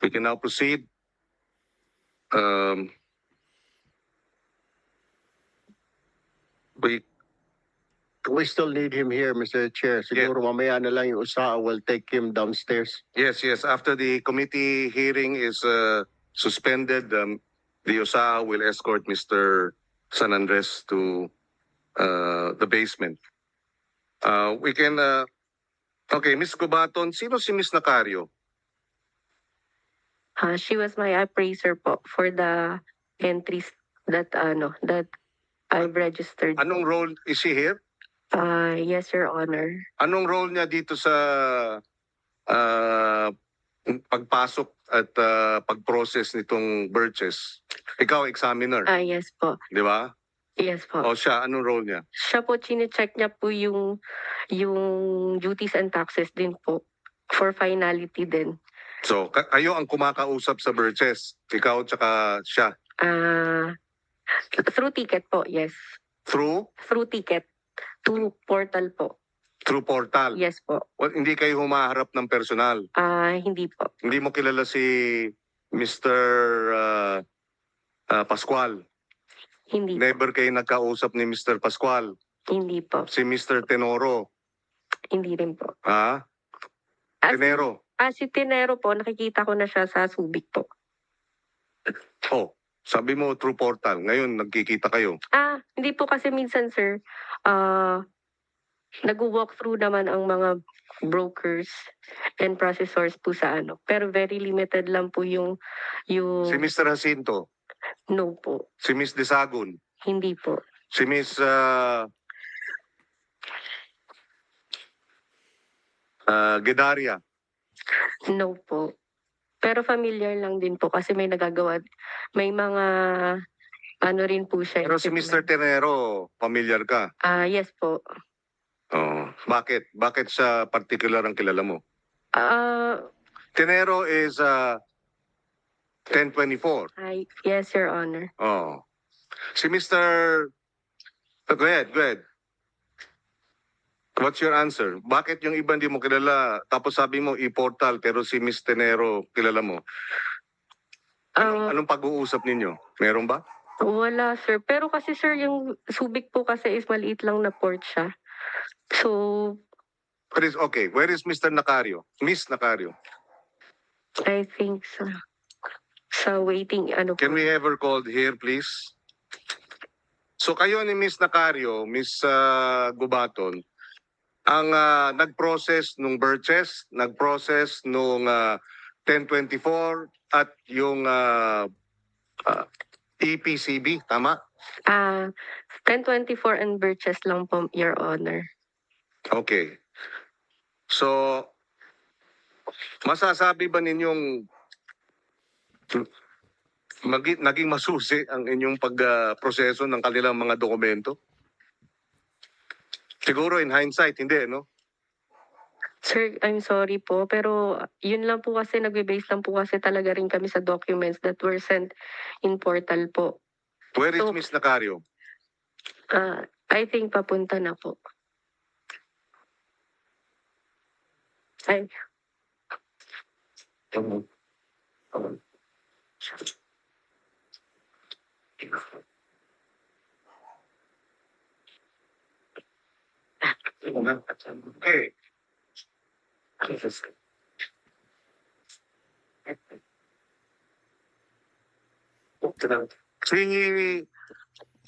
We can now proceed. Um, We still need him here, Mr. Chair. Siguro mamaya na lang yung USAA will take him downstairs. yes. After the committee hearing is suspended, the USAA will escort Mr. San Andres to the basement. We can. Okay, Ms. Gubaton, sino si Ms. Nacario? She was my appraiser po for the entries that I've registered. Anong role is she here? Yes, Your Honor. Anong role niya dito sa pagpasok at pag-process nitong birches? Ikaw, examiner, Yes po. di ba? Yes po. O siya, anong role niya? Siya po, chine-check niya po yung duties and taxes din po. For finality din. So, kayo ang kumakausap sa birches. Ikaw tsaka siya. Through ticket po, yes. Through Through ticket. To portal po. portal. Yes po. Well, hindi kayo humaharap ng personal. Hindi po. Hindi mo kilala si Mr. Pascual. Hindi po. Never kayo nagkausap ni Mr. Pascual. Hindi po. Si Mr. Tenoro. Hindi rin po. Ha? Tenero. Si Tenero po, nakikita ko na siya sa Subic po. Oh, sabi mo through portal. Ngayon, nagkikita kayo. Hindi po kasi minsan, sir, nag-walk through naman ang mga brokers and processors po sa ano. Pero very limited lang po yung Si Mr. Jacinto. no po. Si Miss Desagun. Hindi po. Si Miss Gedaria. No po. Pero familiar lang din po kasi may nagagawa. May mga ano rin po siya. Pero si Mr. Tenero, familiar ka? Yes po. Oh, bakit? Bakit siya particular ang kilala mo? Tenero is 1024. Yes, Your Honor. Oh. Si Mr. Go ahead. What's your answer? Bakit yung iba hindi mo kilala? Tapos sabi mo e-portal pero si Miss Tenero kilala mo. Anong pag-uusap ninyo? Meron ba? Wala, sir. Pero kasi, sir, yung Subic po kasi is maliit lang na port siya. So, Okay, where is Mr. Nacario? Miss Nacario. I think sa waiting, ano Can po. we have her called here, please? So kayo ni Miss Nacario, Miss Gubaton, ang nag-process nung birches, nag-process nung 1024 at yung EPCB, tama? 1024 and Birches lang po, Your Honor. Okay. So, masasabi ba ninyong naging masusi ang inyong pagproseso ng kanilang mga dokumento? Siguro in hindsight, hindi, no? Sir, I'm sorry po, pero yun lang po kasi, nagbe-base lang po kasi talaga rin kami sa documents that were sent in portal po. Where is So, Miss Nacario? I think papunta na po. Ay, Okay.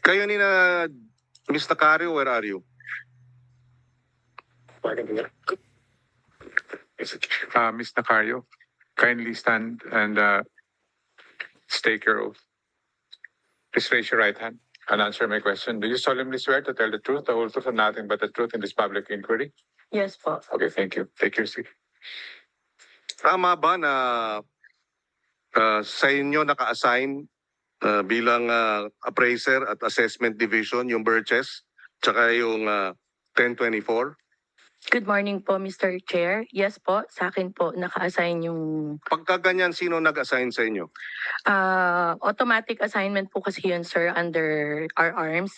Kayo ni na Miss Nacario, where are you? Ms. Nacario, kindly stand and stake your oath. Please raise your right hand and answer my question. Do you solemnly swear to tell the truth, the whole truth, and nothing but the truth in this public inquiry? yes po. Okay, thank you. Take your seat. Tama ba na sa inyo naka-assign bilang appraiser at assessment division yung birches tsaka yung 1024? Good morning po, Mr. Chair. Yes po, sa akin po naka-assign yung Pagka ganyan, sino nag-assign sa inyo? automatic assignment po kasi yun, sir, under our arms.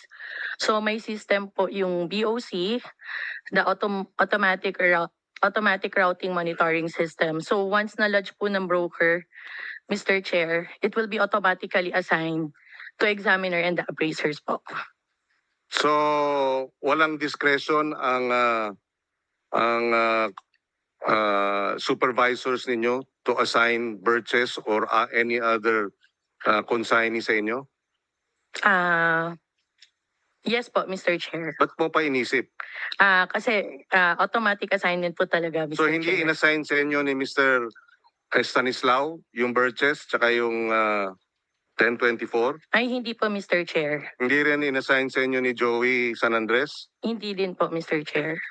So may system po yung BOC, the automatic automatic routing monitoring system. So once na-lodge po ng broker, Mr. Chair, it will be automatically assigned to examiner and the appraisers po. So, walang discretion ang supervisors ninyo to assign birches or any other consignee sa inyo? Yes po, Mr. Chair. Ba't mo pa inisip? Kasi automatic assignment po talaga, Mr. So, hindi Chair. inassign sa inyo ni Mr. Stanislao yung birches tsaka yung 1024? Ay, hindi po, Mr. Chair. Hindi rin inassign sa inyo ni Joey San Andres? Hindi din po, Mr. Chair.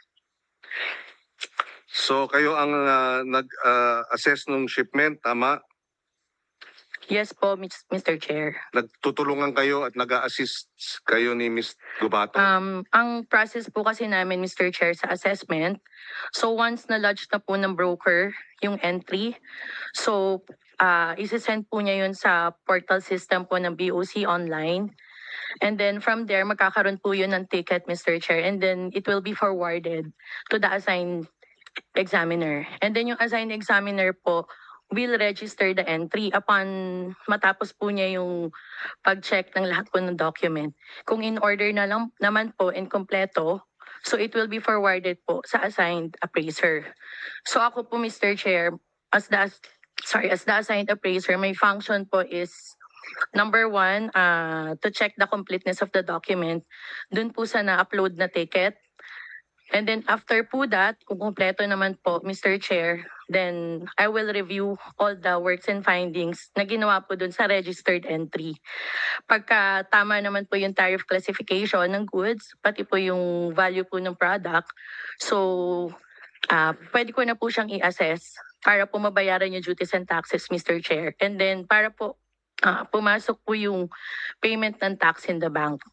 So, kayo ang nag-assess ng shipment, tama? Yes po, Mr. Chair. Nagtutulungan kayo at nag-assist kayo ni Ms. Gubato? Ang process po kasi namin, Mr. Chair, sa assessment, so once na-lodge na po ng broker yung entry, so isi-send po niya yun sa portal system po ng BOC online. And then from there, magkakaroon po yun ng ticket, Mr. Chair. And then it will be forwarded to the assigned examiner. And then yung assigned examiner po will register the entry upon matapos po niya yung pag-check ng lahat po ng document. Kung in order na lang naman po and kompleto, so it will be forwarded po sa assigned appraiser. So ako po, Mr. Chair, as the assigned appraiser, my function po is number one, to check the completeness of the document. Dun po sa na-upload na ticket. And then after po that, kung kumpleto naman po, Mr. Chair, then I will review all the works and findings na ginawa po dun sa registered entry. Pagka tama naman po yung tariff classification ng goods, pati po yung value po ng product, so pwede ko na po siyang i-assess para po mabayaran yung duties and taxes, Mr. Chair. And then para po pumasok po yung payment ng tax in the bank.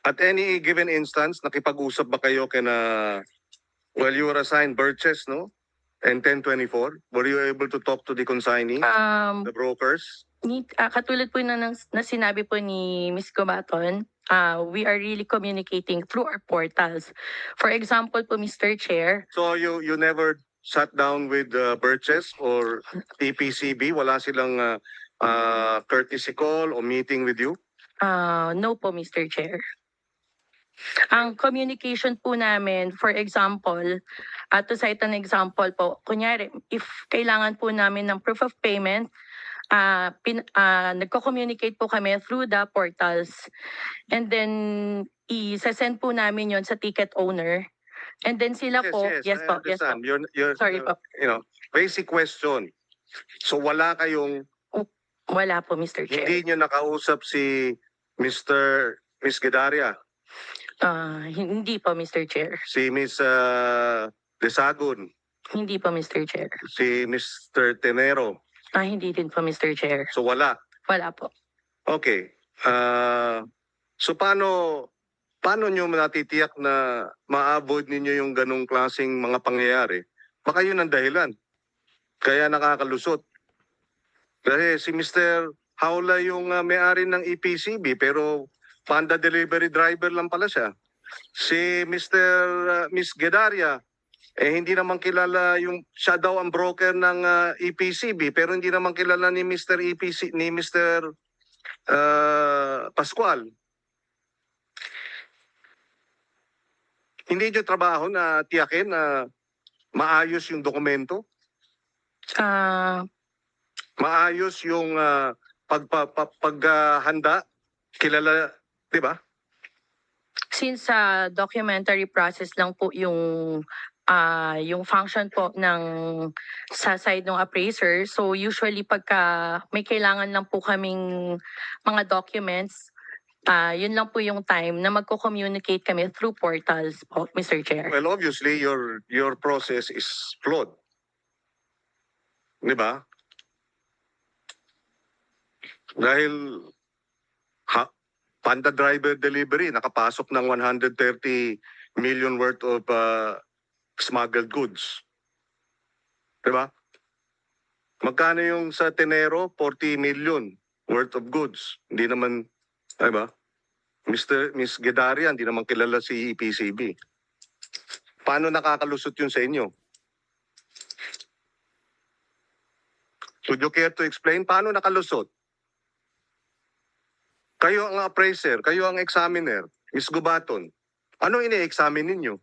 At any given instance, nakipag-usap ba kayo well, you were assigned birches, no? And 1024, were you able to talk to the consignee, the brokers? Katulad po na sinabi po ni Ms. Gubaton, we are really communicating through our portals. For example po, Mr. Chair, So you never sat down with birches or EPCB? Wala silang courtesy call or meeting with you? no po, Mr. Chair. Ang communication po namin, for example, to cite an example po, kunyari, if kailangan po namin ng proof of payment, nagko-communicate po kami through the portals. And then, i-send po namin yon sa ticket owner. And then sila po, yes I po, yes po. understand. You're, Sorry po. Basic question. So wala kayong, Wala po, Mr. Chair. hindi nyo nakausap si Miss Gedaria, Hindi po, Mr. Chair. si Miss Desagun, Hindi po, Mr. Chair. si Mr. Tenero. Hindi din po, Mr. Chair. So wala. Wala po. Okay. So paano nyo natitiyak na ma-avoid ninyo yung ganong klaseng mga pangyayari? Baka yun ang dahilan. Kaya nakakalusot. Kasi si Mr. Hawla yung may-ari ng EPCB pero Panda delivery driver lang pala siya. Si Miss Gedaria, hindi naman kilala siya daw ang broker ng EPCB pero hindi naman kilala ni Mr. Pascual. Hindi nyo trabaho na tiyakin na maayos yung dokumento? Maayos yung paghanda? Kilala, di ba? Since documentary process lang po yung function po ng sa side ng appraiser, so usually pagka may kailangan lang po kaming mga documents, yun lang po yung time na magko-communicate kami through portals po, Mr. Chair. Well, obviously, your process is flawed. Di ba? Dahil Panda driver delivery, nakapasok ng 130 million worth of smuggled goods. Di ba? Magkano yung sa Tenero? 40 million worth of goods. Hindi naman, di ba? Miss Gedaria, hindi naman kilala si EPCB. Paano nakakalusot yun sa inyo? Would you care to explain paano nakalusot? Kayo ang appraiser, kayo ang examiner, Ms. Gubaton. Ano ini-examine ninyo?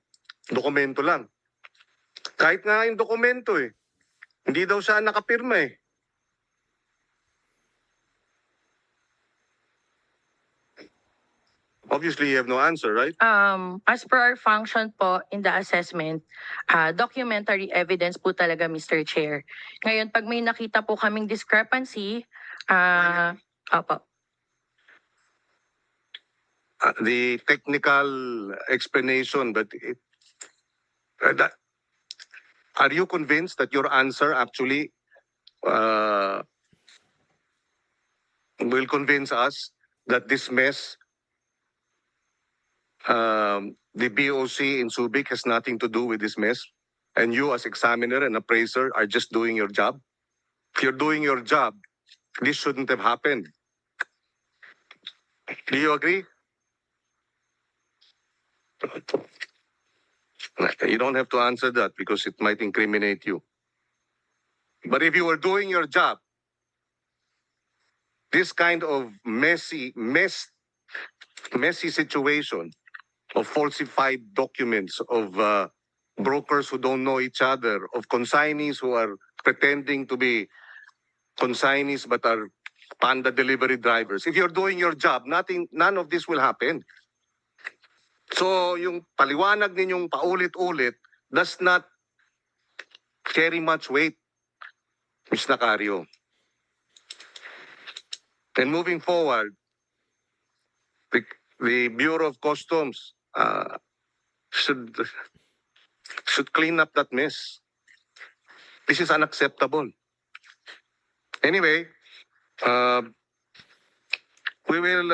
Dokumento lang. Kahit nga yung dokumento hindi daw siya nakapirma Obviously, you have no answer, right? As per our function po in the assessment, documentary evidence po talaga, Mr. Chair. Ngayon, pag may nakita po kaming discrepancy, opo. The technical explanation, but are you convinced that your answer actually will convince us that this mess, the BOC in Subic has nothing to do with this mess, and you as examiner and appraiser are just doing your job? If you're doing your job, this shouldn't have happened. Do you agree? You don't have to answer that because it might incriminate you. But if you were doing your job, this kind of messy situation of falsified documents, of brokers who don't know each other, of consignees who are pretending to be consignees but are panda delivery drivers. If you're doing your job, none of this will happen. So yung paliwanag ninyong paulit-ulit does not carry much weight, Ms. Nacario. And moving forward, the Bureau of Customs should clean up that mess. This is unacceptable. Anyway, we will,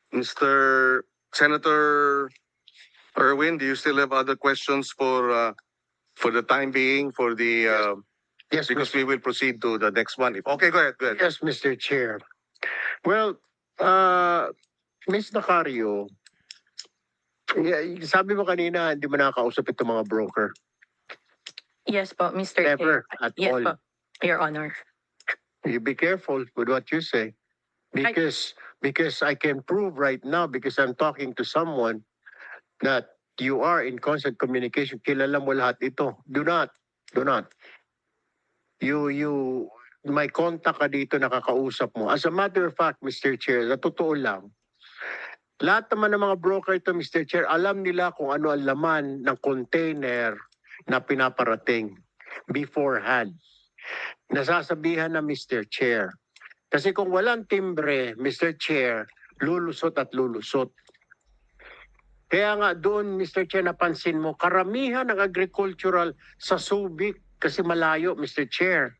Mr. Senator Erwin, do you still have other questions for the time being, for the, Yes, because we will proceed to the next one. Okay, go ahead, go ahead. Yes, Mr. Chair. Well, Ms. Nacario, sabi mo kanina, hindi mo nakakausap itong mga broker. Yes po, Mr. Never Chair. at Yes all. po, Your Honor. You be careful with what you say. Because I can prove right now, because I'm talking to someone, that you are in constant communication. Kilala mo lahat ito. Do not. May contact ka dito, nakakausap mo. As a matter of fact, Mr. Chair, na totoo lang, lahat naman ng mga broker ito, Mr. Chair, alam nila kung ano ang laman ng container na pinaparating beforehand. Nasasabihan na Mr. Chair. Kasi kung walang timbre, Mr. Chair, lulusot at lulusot. Kaya nga doon, Mr. Chair, napansin mo, karamihan ng agricultural sa Subic, kasi malayo, Mr. Chair.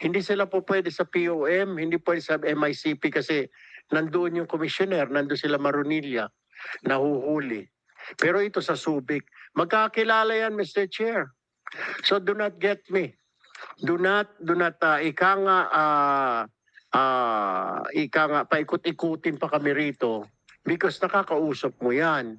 Hindi sila po pwede sa POM, hindi pwede sa MICP kasi nandoon yung commissioner, nandoon sila Marunilla, nahuhuli. Pero ito sa Subic, magkakilala yan, Mr. Chair. So do not get me. Do not, ika nga, paikot-ikutin pa kami rito because nakakausap mo yan.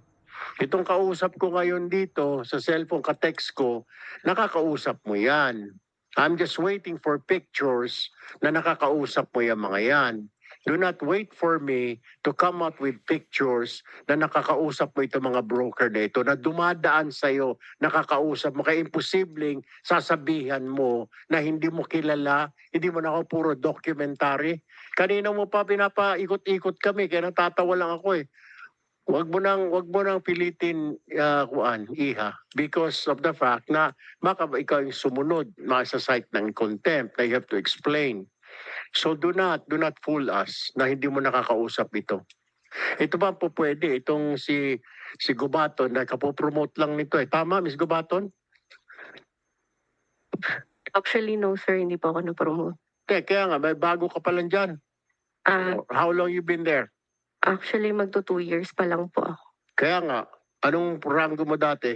Itong kausap ko ngayon dito sa cellphone, ka-text ko, nakakausap mo yan. I'm just waiting for pictures na nakakausap mo yung mga yan. Do not wait for me to come out with pictures na nakakausap mo itong mga broker na ito, na dumadaan sa'yo, nakakausap mo. Kaya imposibleng sasabihan mo na hindi mo kilala, hindi mo na ako puro documentary. Kanina mo pa pinapaikot-ikot kami, kaya natatawa lang ako eh. Wag mo nang pilitin, Iha, because of the fact na ikaw yung sumunod, sa-cite ng contempt, na you have to explain. So do not fool us na hindi mo nakakausap ito. Ito ba po pwede? Itong si Gubaton, na kapopromote lang nito eh. Tama, Ms. Gubaton? Actually, no sir, hindi po ako na-promote. Kaya nga, may bago ka pa lang dyan. How long you been there? Actually, magto 2 years pa lang po ako. Kaya nga, anong rango mo dati?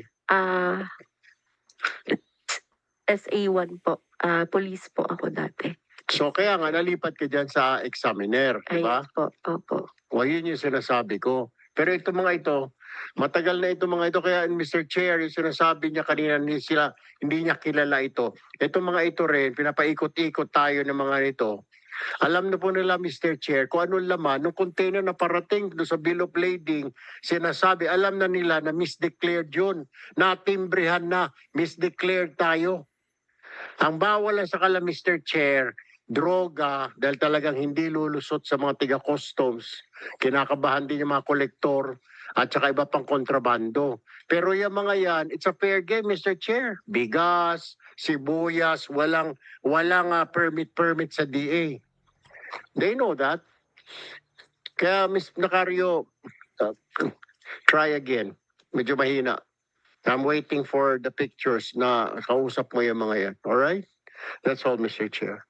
SA1 po. Police po ako dati. So kaya nga, nalipat ka dyan sa examiner, di ba? Ayun po, opo. O yun yung sinasabi ko. Pero ito mga ito, Matagal na ito mga ito. Kaya Mr. Chair, yung sinasabi niya kanina, hindi niya kilala ito. Ito mga ito rin, pinapaikot-ikot tayo ng mga ito. Alam na po nila, Mr. Chair, kung anong laman, nung container na parating doon sa bill of lading, sinasabi, alam na nila na misdeclared yun. Natimbrehan na, misdeclared tayo. Ang bawal lang sa kala, Mr. Chair, droga, dahil talagang hindi lulusot sa mga tiga-customs. Kinakabahan din yung mga kolektor at saka iba pang kontrabando. Pero yung mga yan, it's a fair game, Mr. Chair. Bigas, sibuyas, walang permit sa DA. They know that. Kaya, Ms. Nacario, try again. Medyo mahina. I'm waiting for the pictures na kausap mo yung mga yan. All right? That's all, Mr. Chair.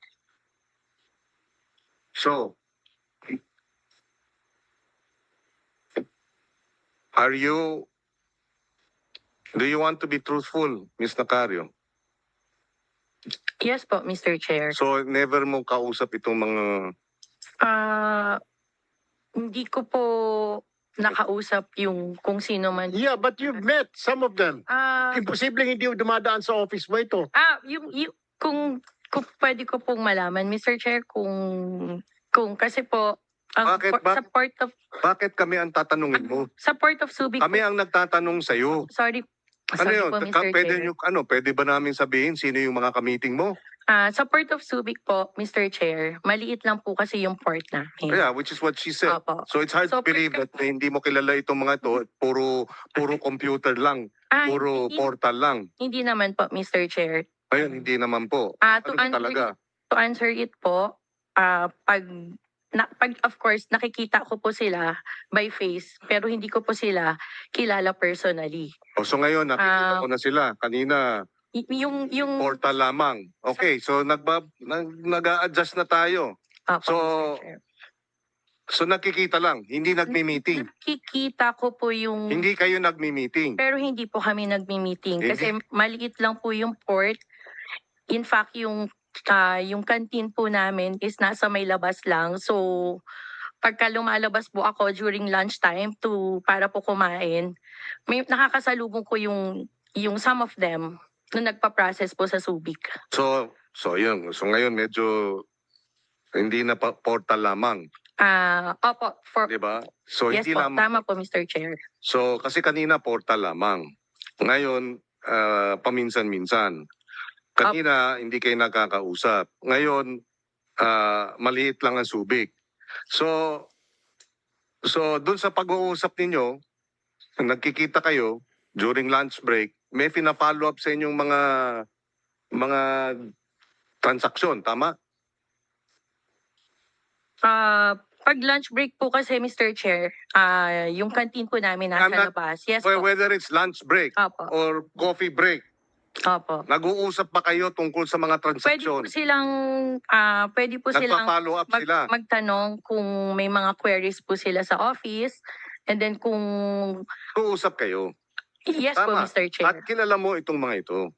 So, do you want to be truthful, Ms. Nacario? Yes po, Mr. Chair. So, never mo kausap itong mga... Hindi ko po nakausap yung kung sino man. Yeah, but you've met some of them. Ah, Imposibleng hindi dumadaan sa office mo ito. kung pwede ko pong malaman, Mr. Chair, kung kasi po, sa port of Bakit kami ang tatanungin mo? sa port of Subic. Kami ang nagtatanong sa'yo. Sorry Ano yun? po, Mr. Pwede, Chair. pwede ba namin sabihin sino yung mga ka-meeting mo? Sa Port of Subic po, Mr. Chair, maliit lang po kasi yung port namin. Yeah, which is what she said. Opo. So it's hard So, to believe that hindi mo kilala itong mga to, puro computer lang, puro hindi, portal lang. hindi naman po, Mr. Chair. Ayun, hindi naman po. To Ano ba talaga? answer it po, pag of course, nakikita ko po sila by face, pero hindi ko po sila kilala personally. O, so ngayon, nakikita ko na sila. Kanina, Yung portal lamang. Okay, so nag-a-adjust na tayo. Opo, So, Mr. Chair. So nakikita lang, hindi nagmi-meeting. Nakikita ko po yung Hindi kayo nagmi-meeting. pero hindi po kami nagmi-meeting Hindi. kasi maliit lang po yung port. In fact, yung canteen po namin is nasa may labas lang. So, pagka lumalabas po ako during lunchtime para po kumain, may nakakasalubong ko yung some of them na nagpa-process po sa Subic. So yun. So ngayon medyo hindi na portal lamang, Opo, 'di ba? So yes hindi po, lamang. tama po, Mr. Chair. So kasi kanina portal lamang. Ngayon paminsan-minsan. Kanina hindi kayo nagkakausap. Ngayon maliit lang ang Subic. So doon sa pag-uusap ninyo, nagkikita kayo during lunch break, may pina-follow up sa inyong mga transaksyon, tama? Pag lunch break po kasi, Mr. Chair, yung canteen po namin nasa I'm not- labas. Yes po. Whether it's lunch break Opo. or coffee break, Opo. nag-uusap ba kayo tungkol sa mga transaksyon? Pwede po silang Nagpa-follow up sila. magtanong kung may mga queries po sila sa office. And then kung, Nag-uusap kayo. yes po, Tama. Mr. Chair. At kilala mo itong mga ito.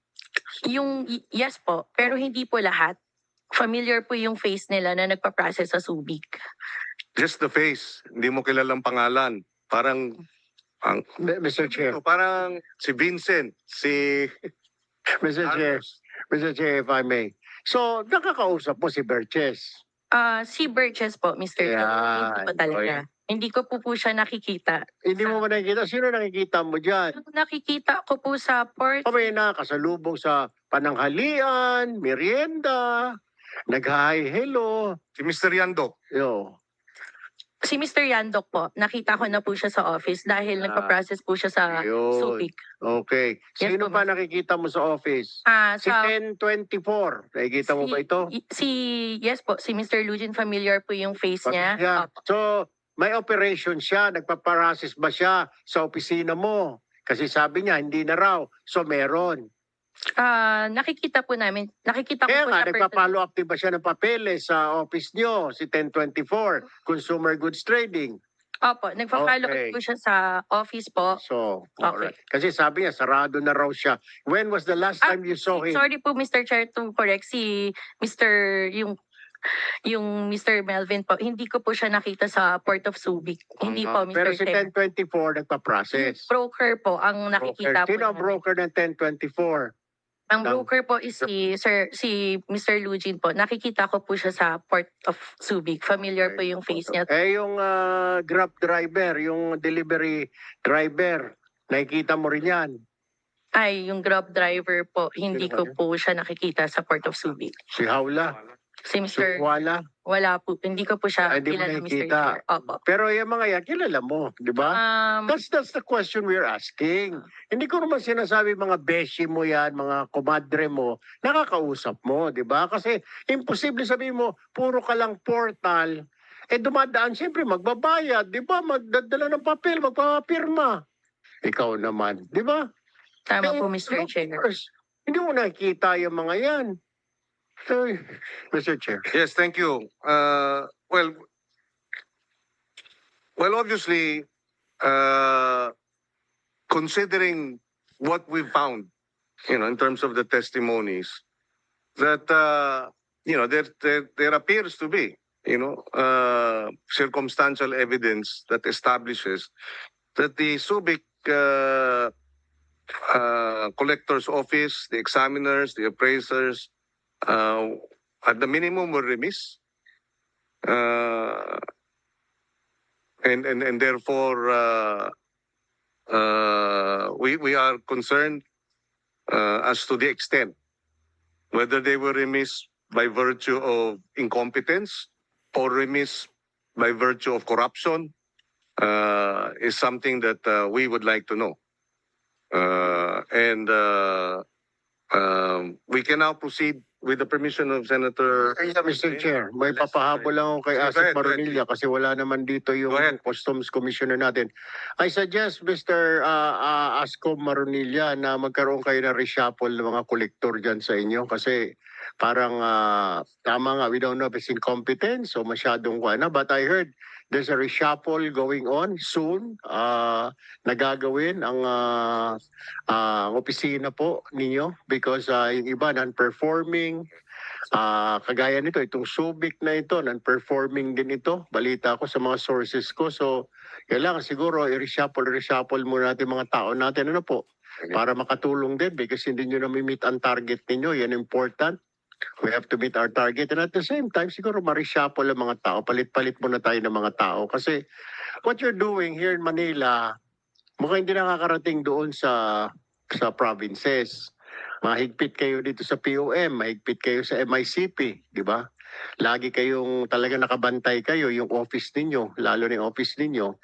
Yes po, pero hindi po lahat. Familiar po yung face nila na nagpa-process sa Subic. Just the face. Hindi mo kilalang pangalan. Parang Mr. Chair, parang si Vincent, si Mr. Chair, Mr. Chair, if I may. So, nakakausap mo si Berches. Si Burgess po, Mr. Chair. Hindi po Yan. talaga. Hindi ko po siya nakikita. Hindi mo ba nakikita? Sino nakikita mo dyan? Yung nakikita ko po sa port, Kami na kasalubong sa pananghalian, merienda, nag-hi, hello. si Mr. Yandok. Yo. si Mr. Yandok po, nakita ko na po siya sa office dahil nagpa-process po siya sa Ayun. Subic. Okay. Yes Sino po, pa nakikita mo sa office? Si Sa 1024. Nakikita mo ba ito? Yes po, si Mr. Lugin familiar po yung face niya. Yeah. Opo. So, may operation siya. Nagpa-process ba siya sa opisina mo? Kasi sabi niya, hindi na raw. So, meron. Nakikita po namin, nakikita ko Kaya po nga, siya nagpa-follow up din ba siya ng papeles sa office niyo, si 1024, Consumer Goods Trading? Opo, nagpa-follow Okay. up po siya sa office po. So, Okay. alright. Kasi sabi niya, sarado na raw siya. When was the last time you saw him? Sorry po, Mr. Chair, to correct si Mr. yung yung Mr. Melvin po, hindi ko po siya nakita sa Port of Subic. Hindi po, Mr. Pero si Chair. 1024 Yung nagpa-process. broker po ang nakikita po. Sino ang niya. broker ng 1024? Ang broker po is si Mr. Lugin po. Nakikita ko po siya sa Port of Subic. Familiar po yung face niya. Yung Grab driver, yung delivery driver, nakikita mo rin yan. Ay, yung Grab driver po, hindi Sino ko ba yun? po siya nakikita sa Port of Subic. Si Hawla, Si si Mr. Kuala. Wala po, hindi ko po siya Hindi mo kilala, Mr. nakikita. Chair. Opo. Pero yung mga yan, kilala mo, di ba? That's the question we're asking. Hindi ko naman sinasabi mga beshi mo yan, mga kumadre mo, nakakausap mo, di ba? Kasi imposible sabihin mo, puro ka lang portal, dumadaan siyempre magbabayad, di ba? Magdadala ng papel, magpapirma. Ikaw naman, di ba? Tama po, Eh, Mr. of Chair. course, hindi mo nakikita yung mga yan. So, Mr. Chair. Yes, thank you. Well, obviously, considering what we found, in terms of the testimonies, that there appears to be, circumstantial evidence that establishes that the Subic collector's office, the examiners, the appraisers, at the minimum were remiss. And therefore, we are concerned as to the extent whether they were remiss by virtue of incompetence or remiss by virtue of corruption is something that we would like to know. We can now proceed with the permission of Senator. Mr. Chair, may papahabol lang ako kay Go Asik ahead, go ahead. Maronilla kasi wala naman dito yung Go ahead. Customs Commissioner natin. I suggest, Mr. Ascom Maronilla, na magkaroon kayo ng reshuffle ng mga kolektor dyan sa inyo kasi parang tama nga, we don't know if it's incompetence o masyadong but I heard there's a reshuffle going on soon. Nagagawin ang opisina po ninyo because yung iba non-performing. Kagaya nito, itong Subic na ito, non-performing din ito. Balita ko sa mga sources ko. So, kailangan siguro i-reshuffle muna natin mga tao natin. Ano po? Para makatulong din because hindi nyo na-meet ang target ninyo. Yan important. We have to meet our target. And at the same time, siguro ma-reshuffle ang mga tao. Palit-palit muna tayo ng mga tao. Kasi what you're doing here in Manila, mukhang hindi nakakarating doon sa provinces. Mahigpit kayo dito sa POM, mahigpit kayo sa MICP, di ba? Lagi kayong talaga nakabantay kayo, yung office ninyo, lalo na yung office ninyo.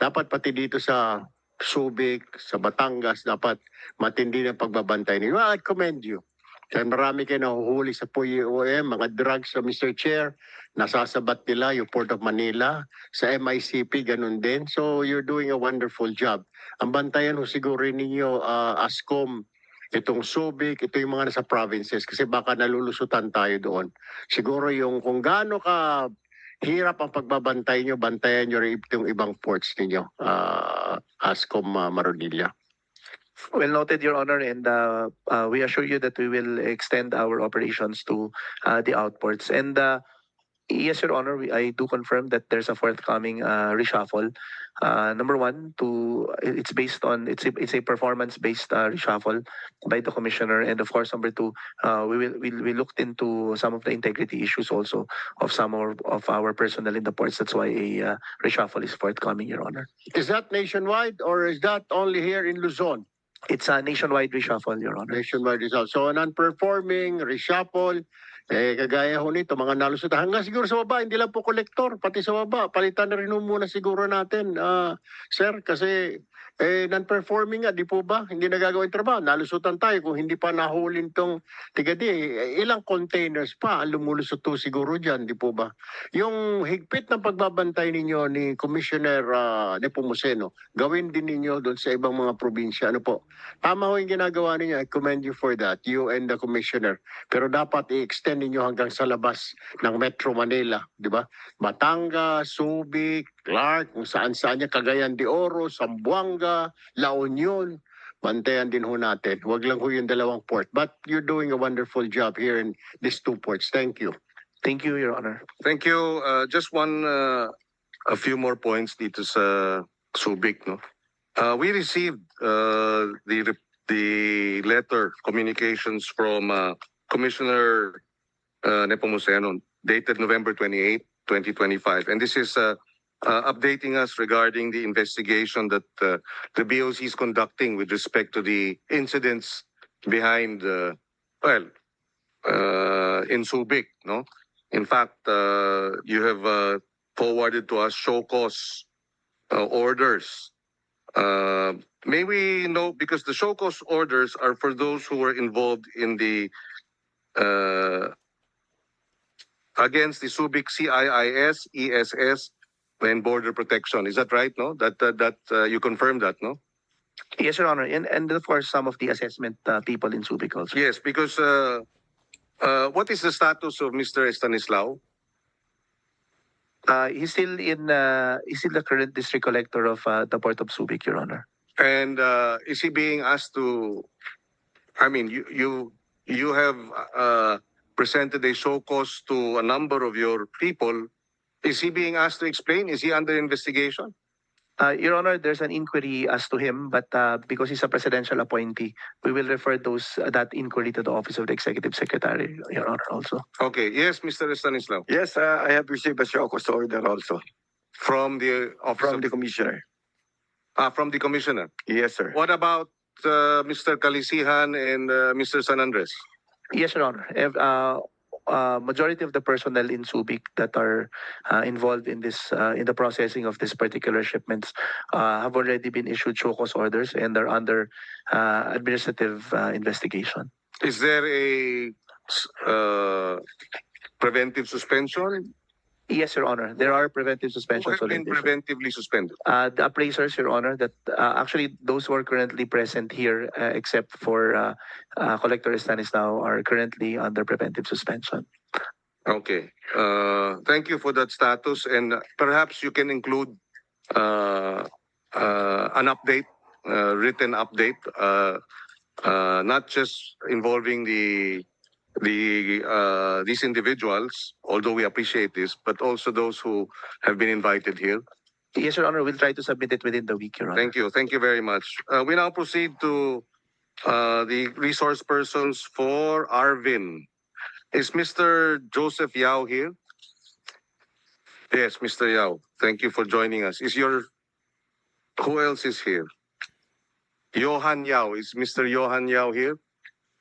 Dapat pati dito sa Subic, sa Batangas, dapat matindi na pagbabantay ninyo. Well, I commend you. Dahil marami kayo nahuhuli sa POM, mga drugs sa Mr. Chair, nasasabat nila yung Port of Manila, sa MICP, ganun din. So you're doing a wonderful job. Ang bantayan ho siguro ninyo, ASCOM, itong Subic, ito yung mga nasa provinces kasi baka nalulusutan tayo doon. Siguro yung kung gaano ka hirap ang pagbabantay nyo, bantayan nyo rin itong ibang ports ninyo, ASCOM Maronilla. Well noted, Your Honor, and we assure you that we will extend our operations to the outports. And yes, Your Honor, I do confirm that there's a forthcoming reshuffle. Number one, it's based on it's a performance-based reshuffle by the commissioner, and of course, number two, we looked into some of the integrity issues also of some of our personnel in the ports. That's why a reshuffle is forthcoming, Your Honor. Is that nationwide or is that only here in Luzon? It's a nationwide reshuffle, Your Honor. Nationwide result. So non-performing, reshuffle, kagaya ho nito, mga nalusutan. Hanggang siguro sa baba, hindi lang po kolektor, pati sa baba. Palitan na rin ho muna siguro natin, sir, kasi non-performing nga, di po ba? Hindi nagagawin trabaho. Nalusutan tayo kung hindi pa nahulin tong tigadi. Ilang containers pa ang lumulusot to siguro dyan, di po ba? Yung higpit ng pagbabantay ninyo ni Commissioner Nepomuceno, gawin din ninyo doon sa ibang mga probinsya. Ano po? Tama ho yung ginagawa ninyo. I commend you for that, you and the Commissioner. Pero dapat i-extend ninyo hanggang sa labas ng Metro Manila, di ba? Batangas, Subic, Clark, kung saan-saan niya, Cagayan de Oro, Zamboanga, La Union, bantayan din ho natin. Huwag lang ho yung dalawang port. But you're doing a wonderful job here in these two ports. Thank you. Thank you, Your Honor. Thank you. Just a few more points dito sa Subic, no? We received the letter communications from Commissioner Nepomuceno dated November 28, 2025. And this is updating us regarding the investigation that the BOC is conducting with respect to the incidents behind, in Subic, no? In fact, you have forwarded to us show cause orders. May we know, because the show cause orders are for those who were involved in the against the Subic CIIS, ESS, and Border Protection. Is that right? No, that you confirm that, no? Yes, Your Honor. And of course, some of the assessment people in Subic also. Yes, because what is the status of Mr. Estanislao? He's still the current district collector of the Port of Subic, Your Honor. And is he being asked to? I mean, you have presented a show cause to a number of your people. Is he being asked to explain? Is he under investigation? Your Honor, there's an inquiry as to him, but because he's a presidential appointee, we will refer that inquiry to the Office of the Executive Secretary, Your Honor, also. Okay. Yes, Mr. Estanislao. Yes, I have received a show cause order also From the office from of- the commissioner. from the commissioner. Yes, sir. What about Mr. Kalisihan and Mr. San Andres? Yes, Your Honor. Majority of the personnel in Subic that are involved in this in the processing of this particular shipments have already been issued show cause orders and are under administrative investigation. Is there a preventive suspension? Yes, Your Honor. There are preventive Who suspensions have been already issued. preventively suspended? The appraisers, Your Honor, that actually those who are currently present here, except for Collector Estanislao, are currently under preventive suspension. Okay. Thank you for that status, and perhaps you can include an update, written update, not just involving these individuals, although we appreciate this, but also those who have been invited here. Yes, Your Honor. We'll try to submit it within the week, Your Honor. Thank you. Thank you very much. We now proceed to the resource persons for Arvin. Is Mr. Joseph Yao here? Yes, Mr. Yao. Thank you for joining us. Who else is here? Johan Yao. Is Mr. Johan Yao here?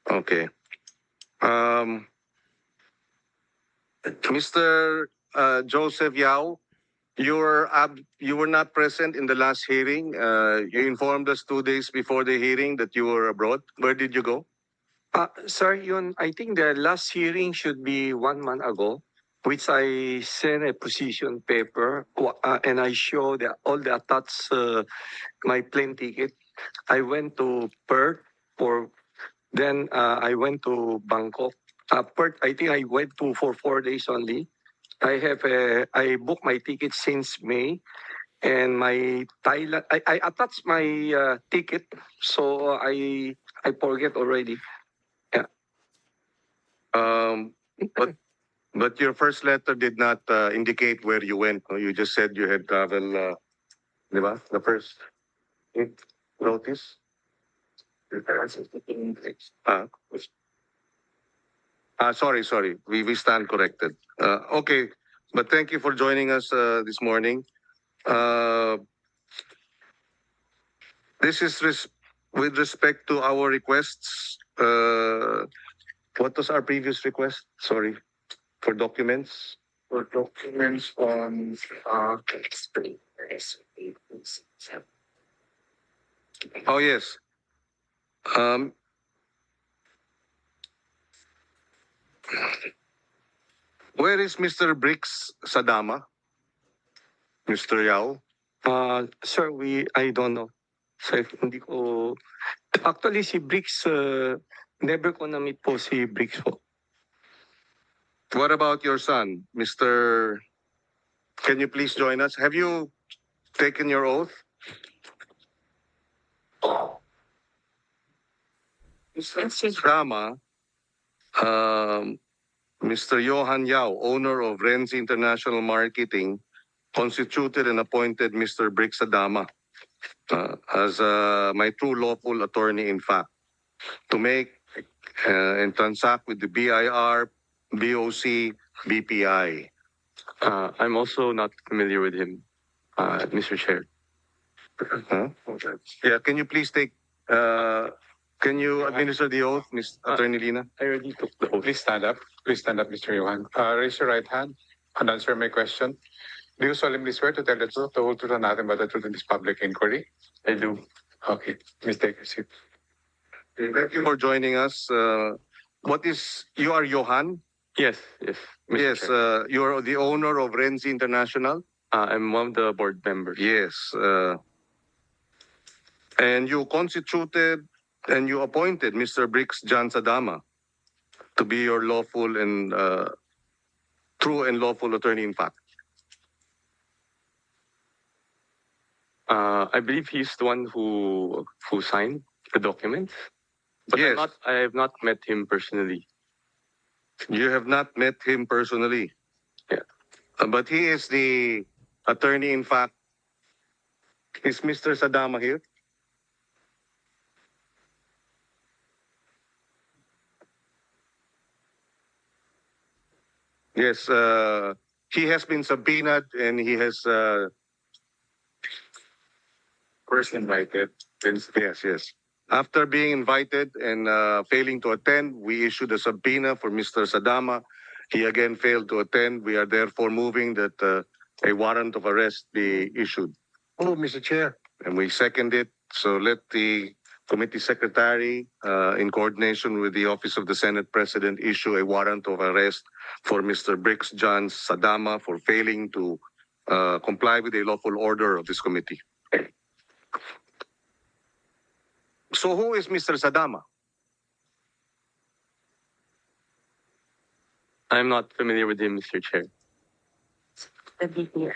Okay. Mr. Joseph Yao, you were not present in the last hearing. You informed us 2 days before the hearing that you were abroad. Where did you go? Sir, I think the last hearing should be 1 month ago, which I sent a position paper and I show all the attached my plane ticket. I went to Perth then I went to Bangkok. Perth, I think I went for 4 days only. I booked my ticket since May, and my Thailand. I attached my ticket, so I forget already. But your first letter did not indicate where you went. No? You just said you had traveled, di ba? The first notice. Sorry. We stand corrected. Okay, but thank you for joining us this morning. This is with respect to our requests. What was our previous request? Sorry, for documents. For documents on Oh yes. Where is Mr. Briggs Sadama? Mr. Yao? Sir, I don't know. Sir, hindi ko... Actually, si Briggs, never ko na-meet po si Briggs po. What about your son, Mr. Can you please join us? Have you taken your oath? Mr. Sadama, Mr. Johan Yao, owner of Renzi International Marketing, constituted and appointed Mr. Brix Adama as my true lawful attorney in fact to make and transact with the BIR, BOC, BPI. I'm also not familiar with him, Mr. Chair. Huh? Yeah, can you please can you administer the oath, Ms. Attorney Lina? I already took the oath. Please stand up. Please stand up, Mr. Johan. Raise your right hand and answer my question. Do you solemnly swear to tell the truth, the whole truth, and nothing but the truth in this public inquiry? I do. Okay, please take a seat. Thank you for joining us. You are Johan? Yes, yes. Mr. Yes, Chair. you are the owner of Renzi International? I'm one of the board members. Yes. And you constituted and you appointed Mr. Brix John Sadama to be your lawful and true and lawful attorney in fact. I believe he's the one who signed the documents. But Yes. I have not met him personally. You have not met him personally. Yeah. But he is the attorney in fact. Is Mr. Sadama here? Yes, he has been subpoenaed and he has First invited. yes. After being invited and failing to attend, we issued a subpoena for Mr. Sadama. He again failed to attend. We are therefore moving that a warrant of arrest be issued. Oh, Mr. Chair. And we second it. So let the committee secretary, in coordination with the Office of the Senate President, issue a warrant of arrest for Mr. Brix John Sadama for failing to comply with the lawful order of this committee. So who is Mr. Sadama? I'm not familiar with him, Mr. Chair. The BPI.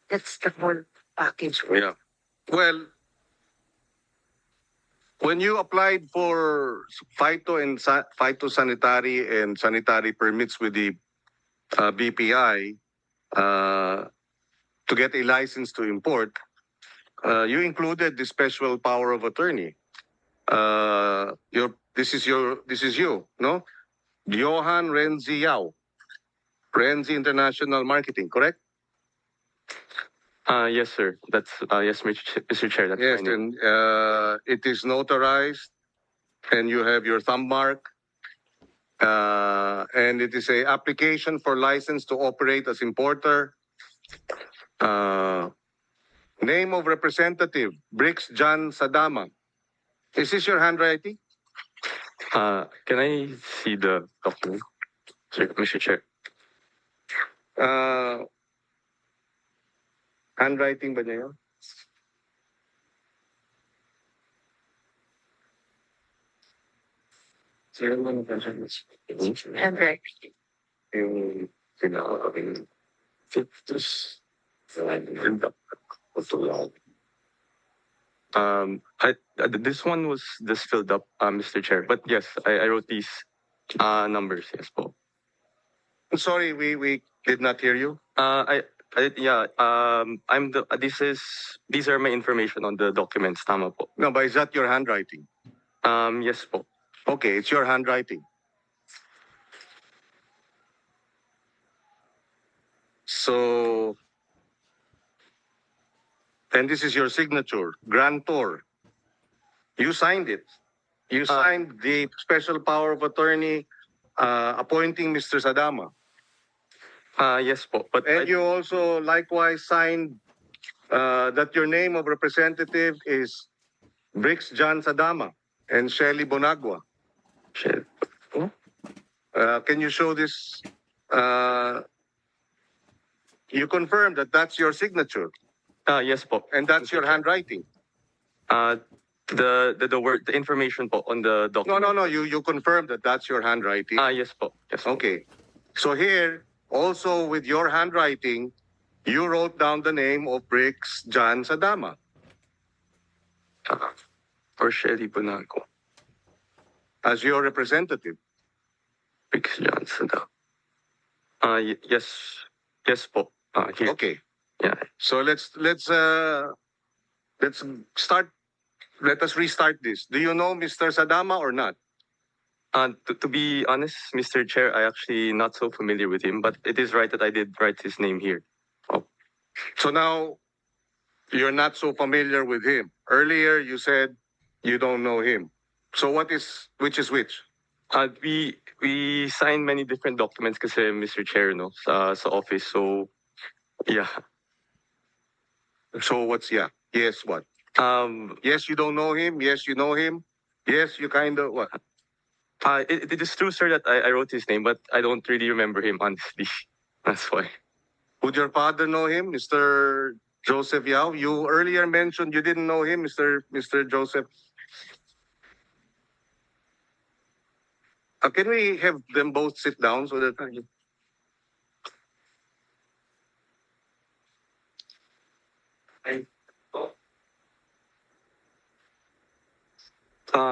That's the whole package. Yeah. Well, when you applied for phytosanitary and sanitary permits with the BPI to get a license to import, you included the special power of attorney. This is you, no? Johan Renzi Yao, Renzi International Marketing, correct? Yes, sir. That's yes, Mr. Chair. That's Yes, my name. and it is notarized, and you have your thumb mark, and it is a application for license to operate as importer. Name of representative, Brix John Sadama. Is this your handwriting? Can I see the document, Mr. Chair? Handwriting ba niya yun? Handwriting. Yung pinaka-aking fiftus. This one was just filled up, Mr. Chair. But yes, I wrote these numbers. Yes, po. Sorry, we did not hear you. These are my information on the documents. Tama po. No, but is that your handwriting? Yes po. Okay, it's your handwriting. So, and this is your signature, grantor. You signed it. You signed the special power of attorney appointing Mr. Sadama. Yes po. But And you also likewise signed that your name of representative is Brix John Sadama and Shelly Bonagua. Shit. Can you show this? You confirm that that's your signature Yes po. and that's your handwriting. The word, the information po on the document. No. You confirm that that's your handwriting. Yes po. Yes po. Okay. So here, also with your handwriting, you wrote down the name of Brix John Sadama. Or Shelly Bonago. As your representative. Briggs Johnson daw. Yes. Yes po. Here. Okay. Yeah. So let's start. Let us restart this. Do you know Mr. Sadama or not? To be honest, Mr. Chair, I actually not so familiar with him, but it is right that I did write his name here. So now you're not so familiar with him. Earlier you said you don't know him. So which is which? We signed many different documents kasi Mr. Chair, no, sa office. So, yeah. So what's yeah? Yes, what? Yes, you don't know him. Yes, you know him. Yes, you kind of what? It is true, sir, that I wrote his name, but I don't really remember him, honestly. That's why. Would your father know him, Mr. Joseph Yao? You earlier mentioned you didn't know him, Mr. Joseph. Can we have them both sit down so that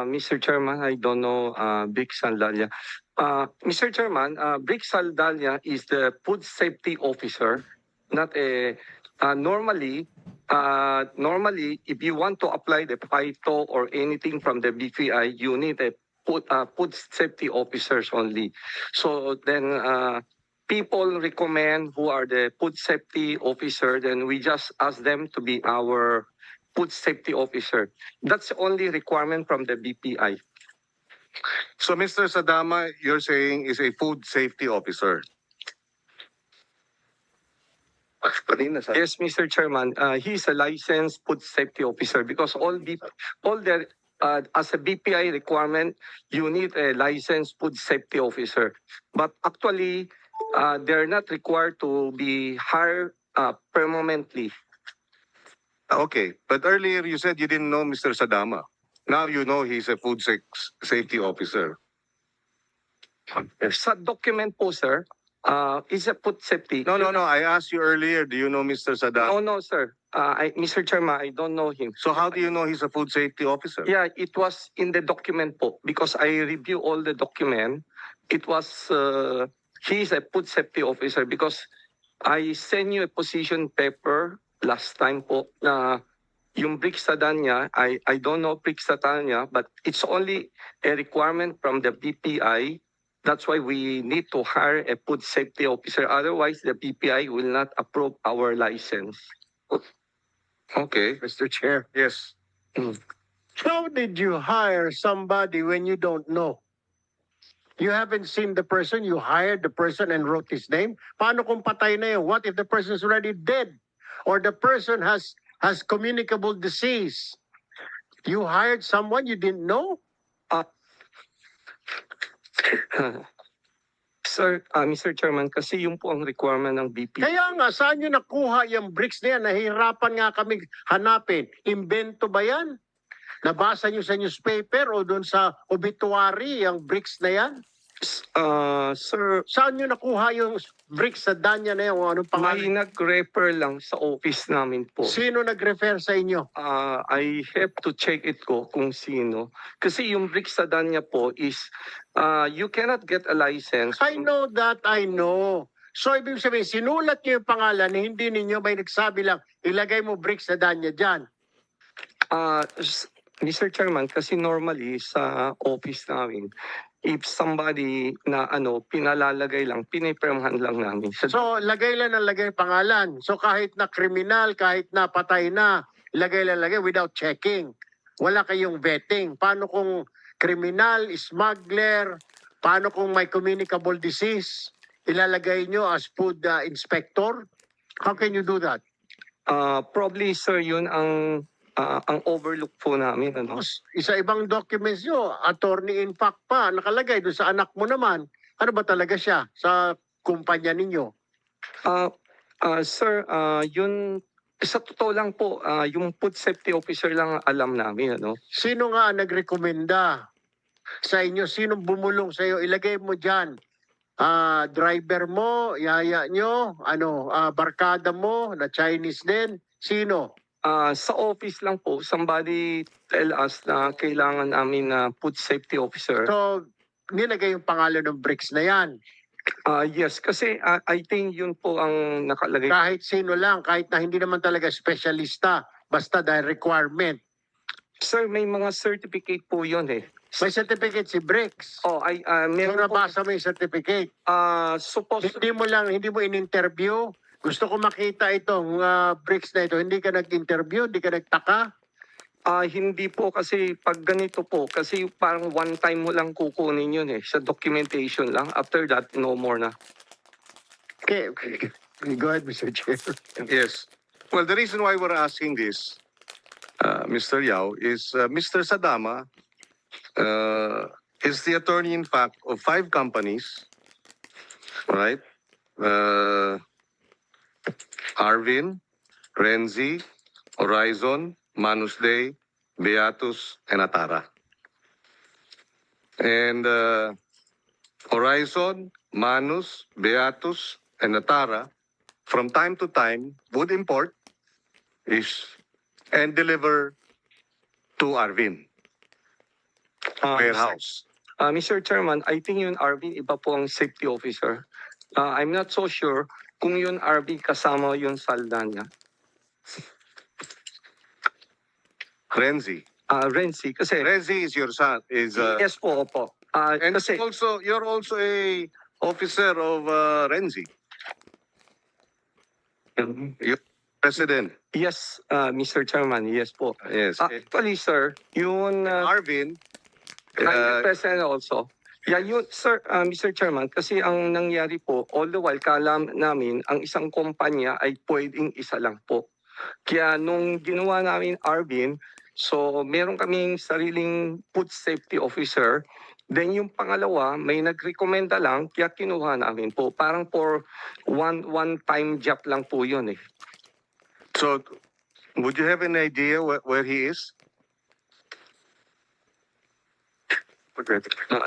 Mr. Chairman, I don't know Briggs Saldalia. Mr. Chairman, Briggs Saldalia is the food safety officer, not a normally if you want to apply the PHITO or anything from the BPI, you need a food safety officers only. So then people recommend who are the food safety officer, then we just ask them to be our food safety officer. That's the only requirement from the BPI. so Mr. Sadama, you're saying is a food safety officer? Yes, Mr. Chairman, he's a licensed food safety officer because all the as a BPI requirement, you need a licensed food safety officer. But actually, they're not required to be hired permanently. Okay, but earlier you said you didn't know Mr. Sadama. Now you know he's a food safety officer. Sa document po, sir, is a food safety. No. I asked you earlier, do you know Mr. Sadama? No, sir. Mr. Chairman, I don't know him. So how do you know he's a food safety officer? Yeah, it was in the document po because I review all the document. It was he's a food safety officer because I sent you a position paper last time po na yung Brigsadan niya, I don't know Brigsadan niya, but it's only a requirement from the BPI. That's why we need to hire a food safety officer. Otherwise, the BPI will not approve our license. Okay, Mr. Chair. yes. How did you hire somebody when you don't know? You haven't seen the person, you hired the person and wrote his name? Paano kung patay na yun? What if the person is already dead? Or the person has communicable disease? You hired someone you didn't know? Sir, Mr. Chairman, kasi yung po ang requirement ng BPI. Kaya nga, saan nyo nakuha yung bricks na yan? Nahihirapan nga kami hanapin. Invento ba yan? Nabasa nyo sa newspaper o doon sa obituary yung bricks na yan? Sir, Saan nyo nakuha yung bricks sa Danya na yan? O anong may pangalan? nag-refer lang sa office namin po. Sino nag-refer sa inyo? I have to check it ko kung sino. Kasi yung Brigsadan niya po is, you cannot get a license. I know that, I know. So, ibig sabihin, sinulat nyo yung pangalan na hindi ninyo may nagsabi lang, ilagay mo bricks sa Danya dyan. Mr. Chairman, kasi normally sa office namin, if somebody na pinalalagay lang, pinipirmahan lang namin. So, lagay lang ang lagay pangalan. So, kahit na kriminal, kahit na patay na, lagay without checking. Wala kayong vetting. Paano kung kriminal, smuggler, paano kung may communicable disease? Ilalagay nyo as food inspector? How can you do that? Probably, sir, yun ang overlook po namin. Isa ibang documents nyo, attorney in fact pa, nakalagay doon sa anak mo naman. Ano ba talaga siya sa kumpanya ninyo? Sir, yun, sa totoo lang po, yung food safety officer lang alam namin. Sino nga ang nagrekomenda sa inyo? Sino bumulong sa iyo? Ilagay mo dyan. Driver mo, yaya nyo, barkada mo, na Chinese din. Sino? Sa office lang po, somebody tell us na kailangan namin na food safety officer. So, nilagay yung pangalan ng BRICS na yan. Yes, kasi I think yun po ang nakalagay. Kahit sino lang, kahit na hindi naman talaga espesyalista, basta dahil requirement. Sir, may mga certificate po yun eh. May certificate si BRICS. Oh, Kung meron po. nabasa mo yung certificate, Suppose, hindi mo in-interview. Gusto ko makita itong BRICS na ito. Hindi ka nag-interview, hindi ka nagtaka. hindi po kasi pag ganito po, kasi parang one time mo lang kukunin yun eh, sa documentation lang. After that, no more na. Okay. Go ahead, Mr. Chair. Yes. Well, the reason why we're asking this, Mr. Yao, is Mr. Sadama is the attorney, in fact, of 5 companies, right? Arvin, Renzi, Horizon, Manus Day, Beatus, and Atara. And Horizon, Manus, Beatus, and Atara, from time to time, would import and deliver to Arvin warehouse. Mr. Chairman, I think yun Arvin, iba po ang safety officer. I'm not so sure kung yun Arvin kasama yun salda niya. Renzi. Renzi, kasi Renzi is your son. yes po, opo. And Kasi you're also a officer of Renzi. You're president. yes, Mr. Chairman, yes po. Yes. Actually, sir, yun Arvin. I'm president also. Yeah, yun, sir, Mr. Chairman, kasi ang nangyari po, all the while, kalam namin, ang isang kumpanya ay pwedeng isa lang po. Kaya nung ginawa namin Arvin, so meron kaming sariling food safety officer. Then yung pangalawa, may nagrekomenda lang, kaya kinuha namin po. Parang for one-time job lang po yun eh. So, would you have an idea where he is?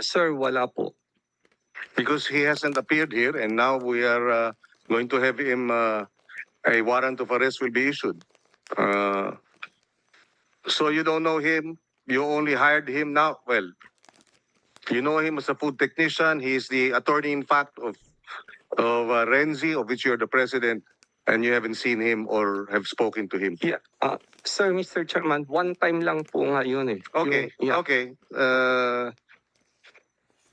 Sir, wala po. Because he hasn't appeared here, and now we are going to have him. A warrant of arrest will be issued. So you don't know him. You only hired him now. Well, you know him as a food technician. He is the attorney, in fact, of Renzi, of which you're the president, and you haven't seen him or have spoken to him. Yeah, sir, Mr. Chairman, one time lang po nga yun eh. Okay. Yung- yeah. Okay.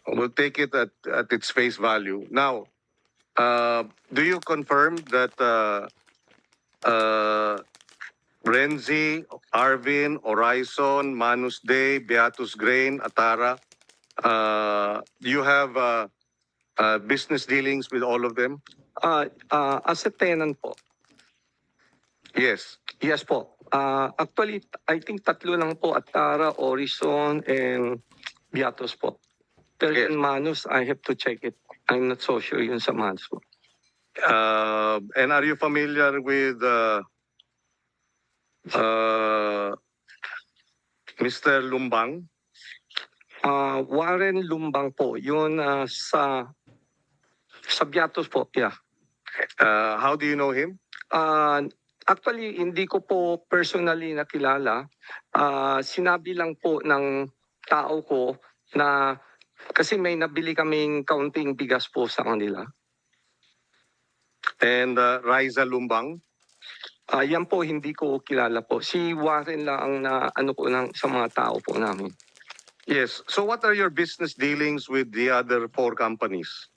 We'll take it at its face value. Now, do you confirm that Renzi, Arvin, Horizon, Manus Day, Beatus Grain, Atara, you have business dealings with all of them? As a tenant po. Yes. Yes po. Actually, I think tatlo lang po, Atara, Horizon, and Beatos po. Pero Yes. yung Manus, I have to check it. I'm not so sure yun sa Manus po. And are you familiar with Mr. Lumbang? Warren Lumbang po, yun sa Beatos po, yeah. How do you know him? Actually, hindi ko po personally nakilala. Sinabi lang po ng tao ko na kasi may nabili kaming kaunting bigas po sa kanila. And Riza Lumbang? Yan po hindi ko kilala po. Si Warren lang ang na ano po sa mga tao po namin. Yes. So what are your business dealings with the other 4 companies?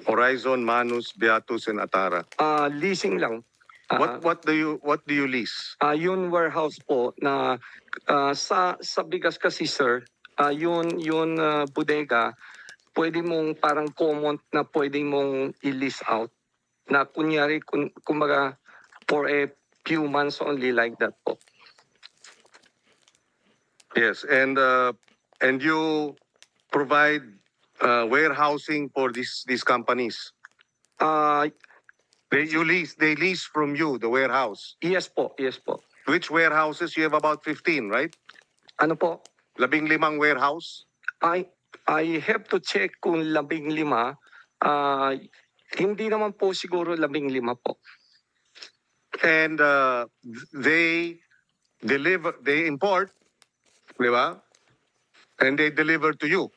Horizon, Manus, Beatus, and Atara. Leasing lang. What do you lease? Yun warehouse po na sa bigas kasi sir, yun bodega, pwede mong parang common na pwede mong i-lease out. Na kunyari, kumbaga, for a few months only like that po. Yes, and you provide warehousing for these companies. They lease from you the warehouse. Yes po, yes po. Which warehouses? You have about 15, right? Ano po? 15 warehouse. I have to check kung 15. Hindi naman po siguro 15 po. And they import, di ba? And they deliver to you.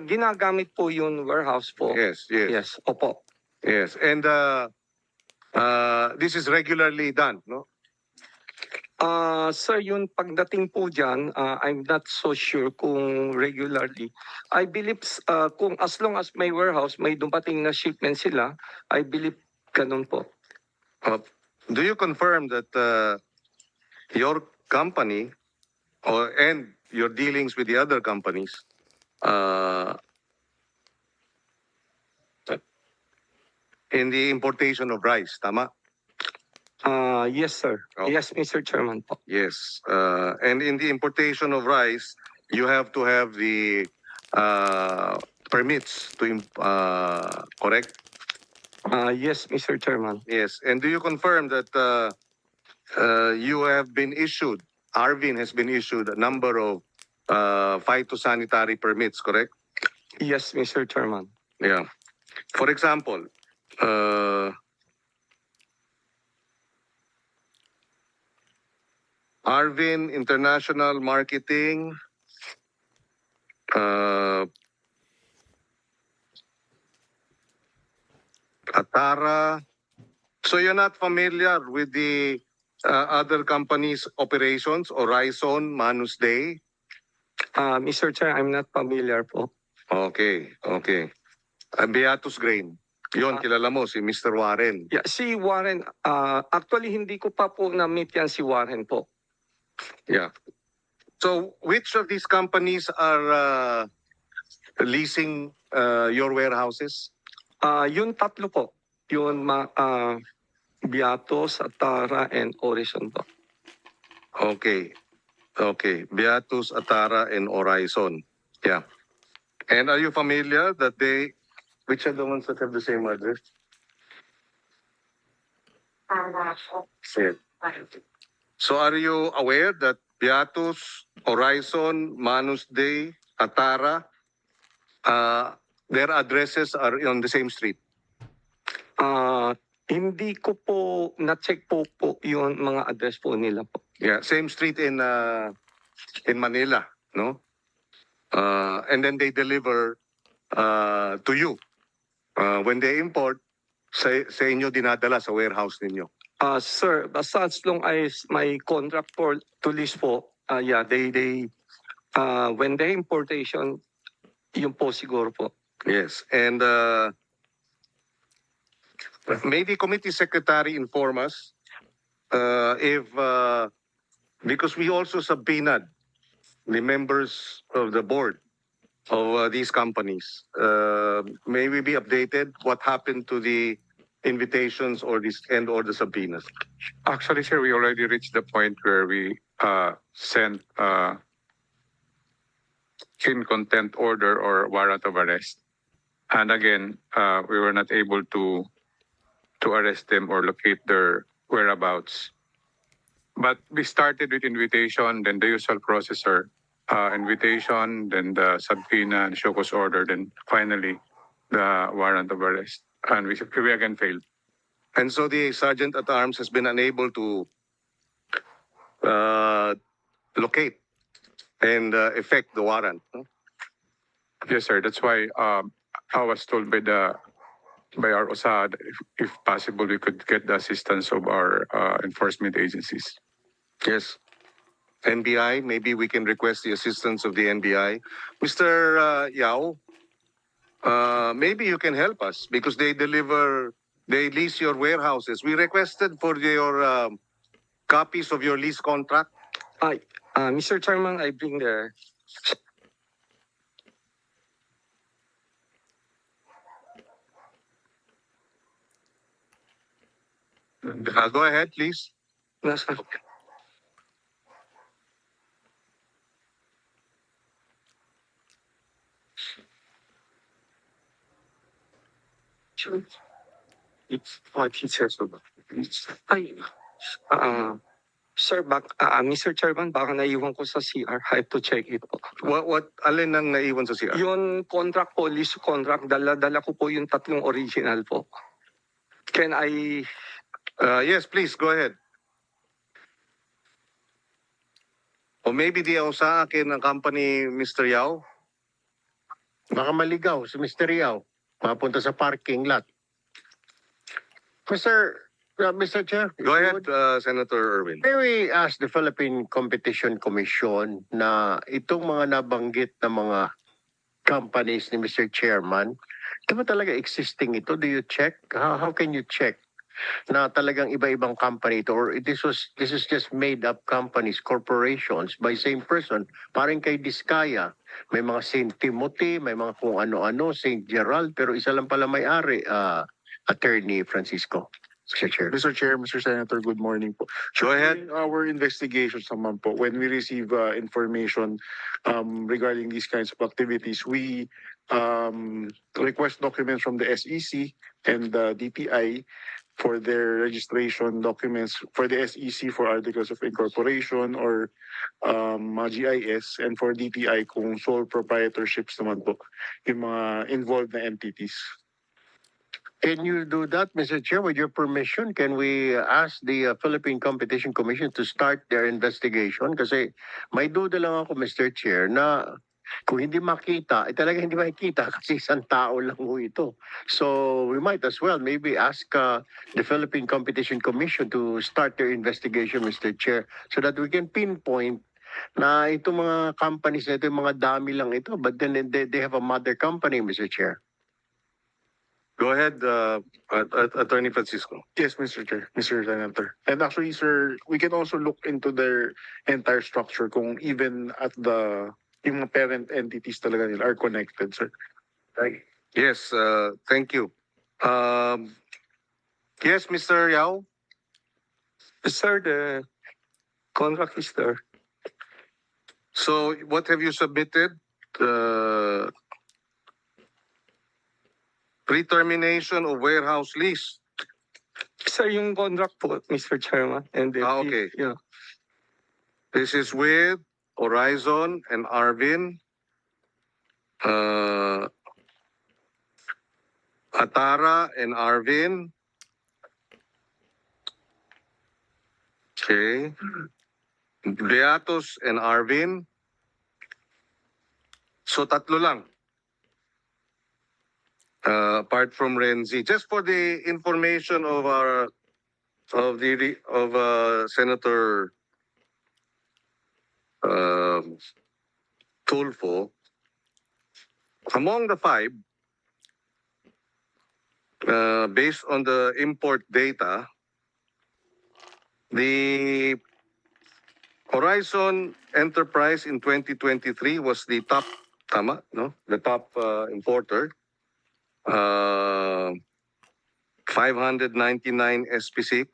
Ginagamit po yung warehouse po. Yes, yes, Yes, opo. yes. And this is regularly done, no? Sir, yung pagdating po dyan, I'm not so sure kung regularly. I believe kung as long as may warehouse, may dumating na shipment sila, I believe ganun po. Do you confirm that your company and your dealings with the other companies in the importation of rice, tama? Yes, sir. Oh. Yes, Mr. Chairman po. Yes. And in the importation of rice, you have to have the permits to correct? Yes, Mr. Chairman. Yes. And do you confirm that you have been issued, Arvin has been issued a number of phytosanitary permits, correct? Yes, Mr. Chairman. Yeah. For example, Arvin International Marketing, Atara. So you're not familiar with the other companies' operations, Horizon, Manus Day? Mr. Chair, I'm not familiar po. Okay, okay. Beatus Grain. Yun, kilala mo, si Mr. Warren. Yeah, si Warren, actually hindi ko pa po na-meet yan si Warren po. Yeah. So which of these companies are leasing your warehouses? Yung tatlo po, yung Beatos, Atara, and Horizon po. Okay. Okay. Beatus, Atara, and Horizon. Yeah. And are you familiar that which are the ones that have the same address? Yeah. So are you aware that Beatus, Horizon, Manus Day, Atara, their addresses are on the same street? Hindi ko po na-check po yung mga address po nila po. Yeah, same street in Manila, no? And then they deliver to you. When they import, sa inyo dinadala sa warehouse ninyo. Sir, basta as long as may contract for to lease po, yeah, they when they importation, yun po siguro po. Yes, and may the committee secretary inform us if, because we also subpoenaed the members of the board of these companies. May we be updated what happened to the invitations or the subpoenas? Actually, sir, we already reached the point where we sent in contempt order or warrant of arrest. And again, we were not able to arrest them or locate their whereabouts. But we started with invitation, then the usual processor, invitation, then the subpoena and show cause order, then finally the warrant of arrest. And we again failed. And so the sergeant at arms has been unable to locate and effect the warrant. No? Yes, sir. That's why I was told by our OSAD, if possible, we could get the assistance of our enforcement agencies. Yes. NBI, maybe we can request the assistance of the NBI. Mr. Yao, maybe you can help us because they lease your warehouses. We requested for your copies of your lease contract. Mr. Chairman, I bring the... Go ahead, please. It's 5 years old. Ay, sir, Mr. Chairman, baka naiwan ko sa CR. I have to check it po. Alin ang naiwan sa CR? Yung contract po, lease contract, dala ko po yung tatlong original po. Can I... Yes, please, go ahead. Or maybe di ako sa akin ng company, Mr. Yao? Baka maligaw si Mr. Yao. Mapunta sa parking lot. Mr. Chair. if Go you ahead, would, Senator Erwin. May we ask the Philippine Competition Commission na itong mga nabanggit na mga companies ni Mr. Chairman, di ba talaga existing ito? Do you check? How can you check na talagang iba-ibang company ito, or this is just made up companies, corporations by same person? Parang kay Diskaya, may mga St. Timothy, may mga kung ano-ano, St. Gerald, pero isa lang pala may-ari, Attorney Francisco. Mr. Chair. Mr. Chair, Mr. Senator, good morning po. Go ahead. During our investigations naman po, when we receive information regarding these kinds of activities, we request documents from the SEC and the DTI for their registration documents, for the SEC for articles of incorporation or GIS, and for DTI kung sole proprietorships naman po, yung mga involved na entities. Can you do that, Mr. Chair? With your permission, can we ask the Philippine Competition Commission to start their investigation? Kasi may duda lang ako, Mr. Chair, na kung hindi makita, talaga hindi makikita kasi isang tao lang ho ito. So we might as well maybe ask the Philippine Competition Commission to start their investigation, Mr. Chair, so that we can pinpoint na itong mga companies na ito, yung mga dami lang ito, but then they have a mother company, Mr. Chair. Go ahead, Attorney Francisco. Yes, Mr. Chair, Mr. Senator. And actually, sir, we can also look into their entire structure kung even at yung mga parent entities talaga nila are connected, sir. Yes, thank you. Yes, Mr. Yao? Sir, the contract is there. So what have you submitted? Pre-termination of warehouse lease. Sir, yung contract po, Mr. Chairman. And Okay. Yeah. This is with Horizon and Arvin, Atara and Arvin. Okay. Beatos and Arvin. So tatlo lang. Apart from Renzi, just for the information of Senator Tulfo, among the five, based on the import data, the Horizon Enterprise in 2023 was the top, the top importer. 599 SP6,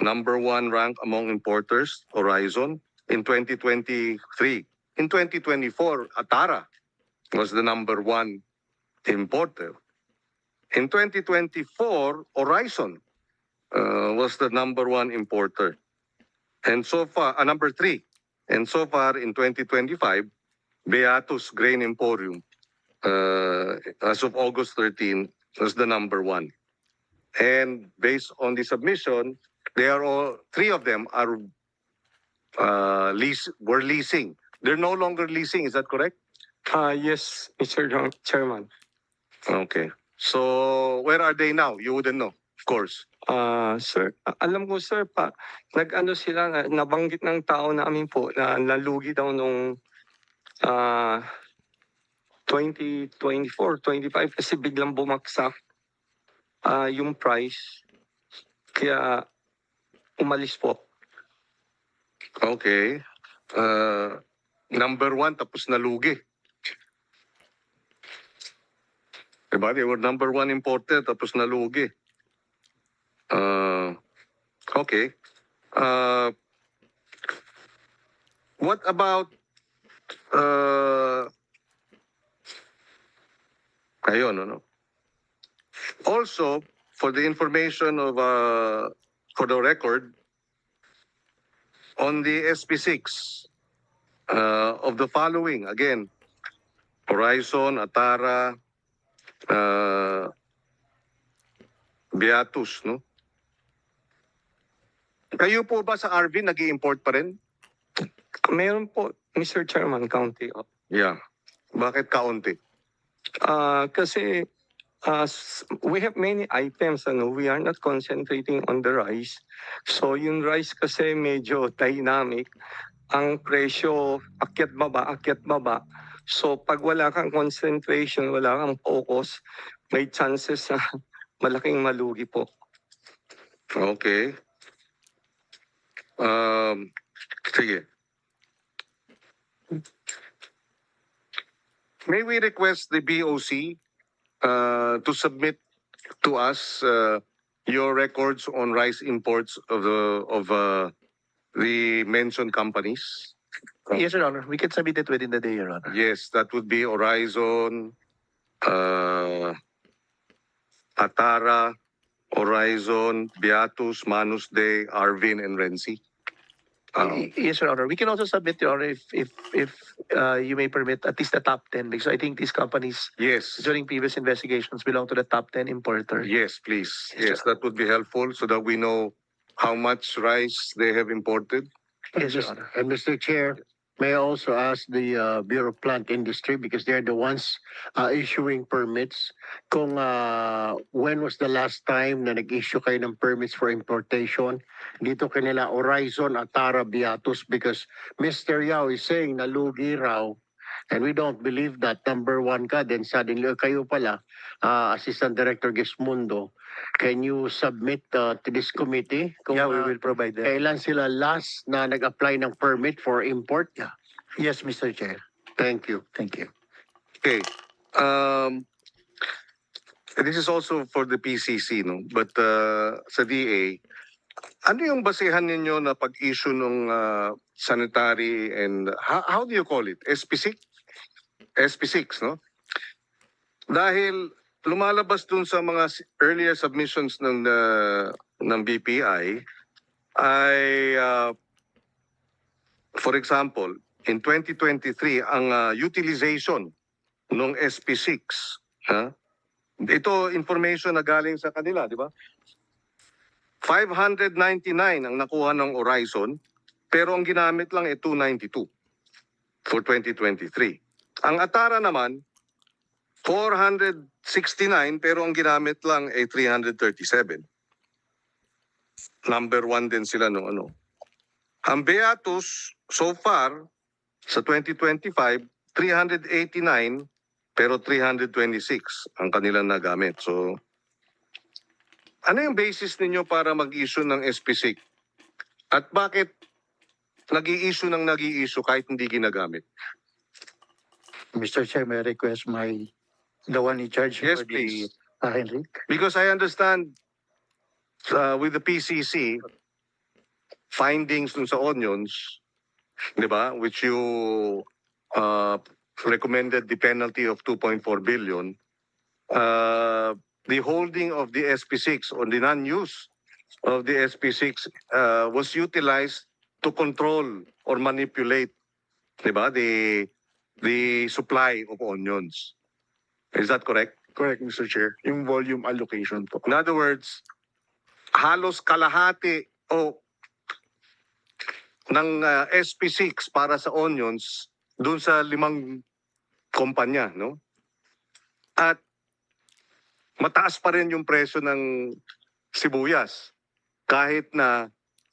number one rank among importers, Horizon, in 2023. In 2024, Atara was the number one importer. In 2024, Horizon was the number one importer. And so far, number three. And so far in 2025, Beatus Grain Emporium, as of August 13, was the number one. And based on the submission, they are all, three of them are were leasing. They're no longer leasing, is that correct? Yes, Mr. Chairman. Okay. So where are they now? You wouldn't know, of course. Sir, alam ko sir, nag-ano sila, nabanggit ng tao namin po na nalugi daw nung 2024, 25 kasi biglang bumagsak yung price. Kaya umalis po. Okay. Number one, tapos nalugi. Diba? They were number one importer, tapos nalugi. Okay. What about ayun, no? Also, for the information of for the record, on the SP6 of the following, again, Horizon, Atara, Beatus, no? Kayo po ba sa Arvin nag-i-import pa rin? Meron po, Mr. Chairman, county. Yeah. Bakit kaunti? Kasi we have many items, we are not concentrating on the rice. So yung rice kasi medyo dynamic. Ang presyo, akyat baba. So pag wala kang concentration, wala kang focus, may chances na malaking malugi po. Okay. Sige. May we request the BOC to submit to us your records on rice imports of the mentioned companies? Yes, Your Honor. We can submit it within the day, Your Honor. Yes, that would be Horizon, Atara, Horizon, Beatus, Manus Day, Arvin, and Renzi. Yes, Your Honor. We can also submit, Your Honor, if you may permit, at least the top 10, because I think these companies Yes. during previous investigations belong to the top 10 importers. Yes, please. Yes, Yes, that would be helpful so that we know how much rice they have imported. Yes, Your Honor. And Mr. Chair, may I also ask the Bureau of Plant Industry, because they're the ones issuing permits, kung when was the last time na nag-issue kayo ng permits for importation dito kanila Horizon, Atara, Beatus, because Mr. Yao is saying nalugi raw, and we don't believe that. Number one ka, then suddenly kayo pala, Assistant Director Gismundo, can you submit to this committee? Kung, Yeah, we will provide that. kailan sila last na nag-apply ng permit for import? Yeah. Yes, Mr. Chair. Thank you. Thank you. Okay. This is also for the PCC, no? But sa DA, ano yung basehan ninyo na pag-issue ng sanitary and how do you call it? SP6? SP6, no? Dahil lumalabas dun sa mga earlier submissions ng BPI ay for example, in 2023 ang utilization ng SP6, ito information na galing sa kanila, di ba? 599 ang nakuha ng Horizon, pero ang ginamit lang ay 292 for 2023. Ang Atara naman 469 pero ang ginamit lang ay 337. Number 1 din sila no ano. Ang Beatus so far sa 2025 389 pero 326 ang kanilang nagamit. So ano yung basis ninyo para mag-issue ng SP6? At bakit nag-i-issue kahit hindi ginagamit? Mr. Chair, may I request the one in charge Yes, for please. the Henry. Because I understand with the PCC findings dun sa onions, di ba, which you recommended the penalty of 2.4 billion, the holding of the SP6 or the non-use of the SP6 was utilized to control or manipulate, di ba, the supply of onions. Is that correct? Correct, Mr. Chair. Yung volume allocation po. In other words, halos kalahati ng SP6 para sa onions dun sa 5 kumpanya, no? At mataas pa rin yung presyo ng sibuyas kahit na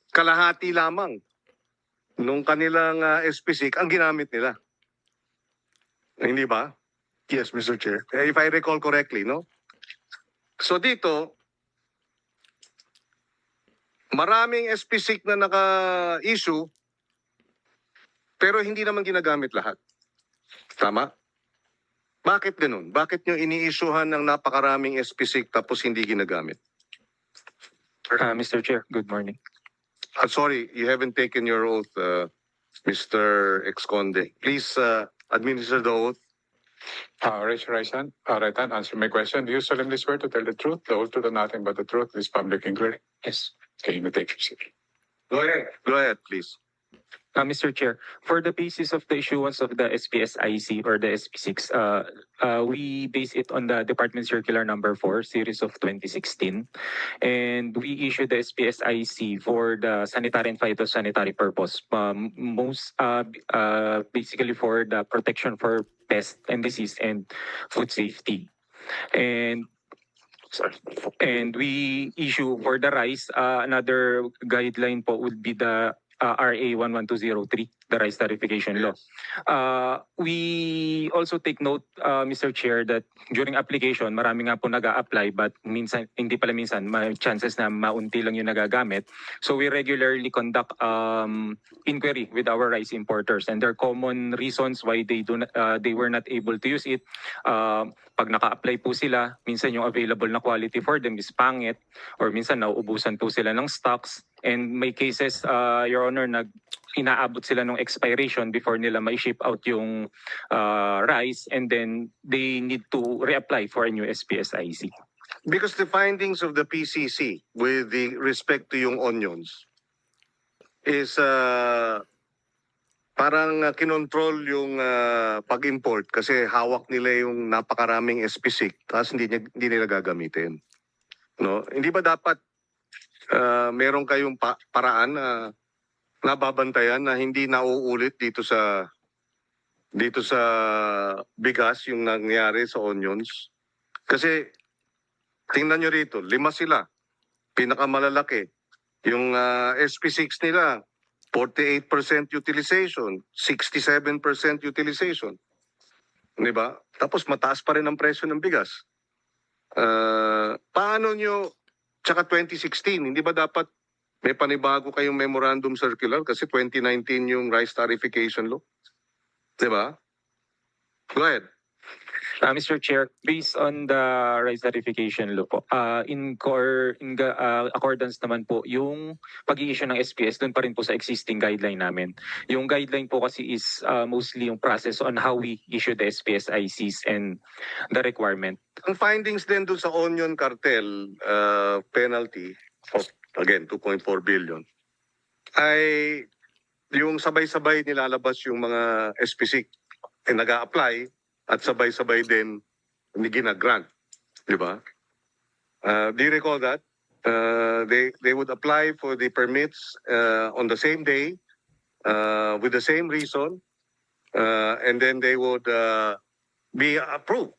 kalahati lamang nung kanilang SP6 ang ginamit nila. Hindi ba? Yes, Mr. Chair. If I recall correctly, no? So dito, maraming SP6 na naka-issue, pero hindi naman ginagamit lahat. Tama? Bakit ganun? Bakit nyo ini-issuehan ng napakaraming SP6 tapos hindi ginagamit? Mr. Chair, good morning. Sorry, you haven't taken your oath, Mr. Exconde. Please administer the oath. Raise your right hand, answer my question. Do you solemnly swear to tell the truth, the whole truth, and nothing but the truth, this public inquiry? Yes. Okay, you may take your seat. Go ahead. Go ahead, please. Mr. Chair, for the basis of the issuance of the SPSIC or the SP6, we base it on the Department Circular Number 4, Series of 2016, and we issued the SPSIC for the sanitary and phytosanitary purpose, basically for the protection for pest and disease and food safety. And we issue for the rice, another guideline po would be the RA 11203, the rice tarification law. We also take note, Mr. Chair, that during application, marami nga po nag-a-apply but minsan, hindi pala minsan, may chances na maunti lang yung nagagamit. So we regularly conduct inquiry with our rice importers, and there are common reasons why they were not able to use it. Pag naka-apply po sila, minsan yung available na quality for them is pangit, or minsan nauubusan po sila ng stocks. And may cases, Your Honor, inaabot sila ng expiration before nila ma-ship out yung rice, and then they need to reapply for a new SPSIC. Because the findings of the PCC with the respect to yung onions is parang kinontrol yung pag-import kasi hawak nila yung napakaraming SPSIC tapos hindi nila gagamitin. No? Hindi ba dapat meron kayong paraan na nababantayan na hindi nauulit dito sa bigas yung nangyari sa onions? Kasi tingnan nyo rito, 5 sila, pinakamalalaki. Yung SP6 nila, 48% utilization, 67% utilization. Di ba? Tapos mataas pa rin ang presyo ng bigas. Paano nyo, tsaka 2016, hindi ba dapat may panibago kayong memorandum circular kasi 2019 yung rice tarification law? Di ba? Go ahead. Mr. Chair, based on the rice tarification law po, in accordance naman po, yung pag-i-issue ng SPS, doon pa rin po sa existing guideline namin. Yung guideline po kasi is mostly yung process on how we issue the SPS ICs and the requirement. Ang findings din doon sa onion cartel penalty of, again, 2.4 billion, ay yung sabay-sabay nilalabas yung mga SPC nag-a-apply at sabay-sabay din hindi gina-grant. Di ba? Do you recall that? They would apply for the permits on the same day with the same reason and then they would be approved